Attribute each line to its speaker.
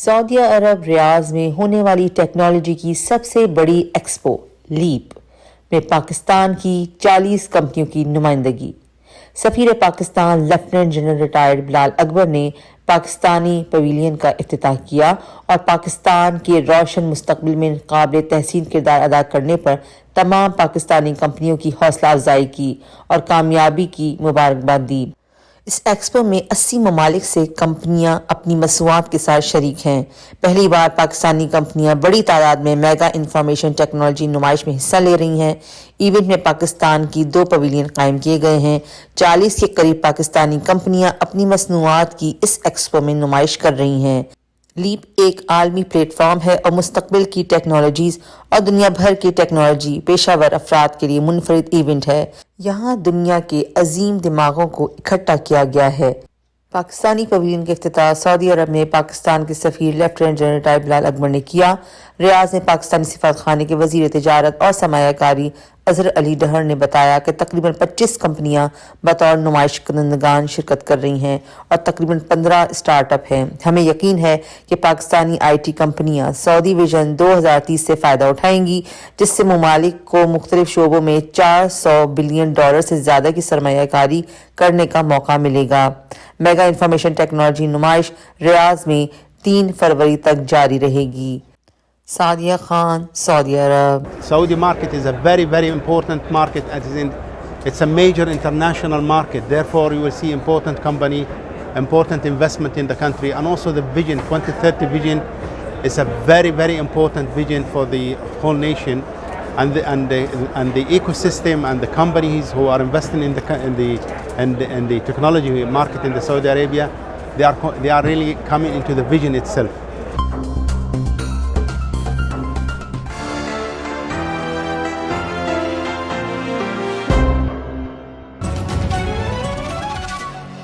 Speaker 1: سعودی عرب ریاض میں ہونے والی ٹیکنالوجی کی سب سے بڑی ایکسپو لیپ میں پاکستان کی 40 کمپنیوں کی نمائندگی۔ سفیر پاکستان لیفٹیننٹ جنرل ریٹائرڈ بلال اکبر نے پاکستانی پویلین کا افتتاح کیا اور پاکستان کے روشن مستقبل میں قابل تحسین کردار ادا کرنے پر تمام پاکستانی کمپنیوں کی حوصلہ افزائی کی اور کامیابی کی مبارکباد دی۔ اس ایکسپو میں 80 ممالک سے کمپنیاں اپنی مصنوعات کے ساتھ شریک ہیں۔ پہلی بار پاکستانی کمپنیاں بڑی تعداد میں میگا انفارمیشن ٹیکنالوجی نمائش میں حصہ لے رہی ہیں۔ ایونٹ میں پاکستان کی 2 پویلین قائم کیے گئے ہیں۔ 40 کے قریب پاکستانی کمپنیاں اپنی مصنوعات کی اس ایکسپو میں نمائش کر رہی ہیں۔ لیپ ایک عالمی پلیٹ فارم ہے اور مستقبل کی ٹیکنالوجیز اور دنیا بھر کے ٹیکنالوجی پیشہ ور افراد کے لیے منفرد ایونٹ ہے۔ یہاں دنیا کے عظیم دماغوں کو اکٹھا کیا گیا ہے۔ پاکستانی پویلین کے افتتاح سعودی عرب میں پاکستان کے سفیر لیفٹیننٹ جنرل ریٹائرڈ بلال اکبر نے کیا۔ ریاض میں پاکستانی سفارت خانے کے وزیر تجارت اور سرمایہ کاری اظہر علی ڈہر نے بتایا کہ تقریباً 25 کمپنیاں بطور نمائش کنندگان شرکت کر رہی ہیں اور تقریباً 15 اسٹارٹ اپ ہیں۔ ہمیں یقین ہے کہ پاکستانی آئی ٹی کمپنیاں سعودی ویژن 2030 سے فائدہ اٹھائیں گی، جس سے ممالک کو مختلف شعبوں میں $400 بلین سے زیادہ کی سرمایہ کاری کرنے کا موقع ملے گا۔ میگا انفارمیشن ٹیکنالوجی نمائش ریاض میں 3 فروری تک جاری رہے گی۔ سعدیہ خان، سعودی عرب۔
Speaker 2: Saudi market is a very, very important market. It's a major international market. Therefore, you will see important company, important investment in the country, and also the vision, 2030 vision, is a very, very important vision for the whole nation, and the ecosystem and the companies who are investing in the technology market in the Saudi Arabia, they are really coming into the vision itself.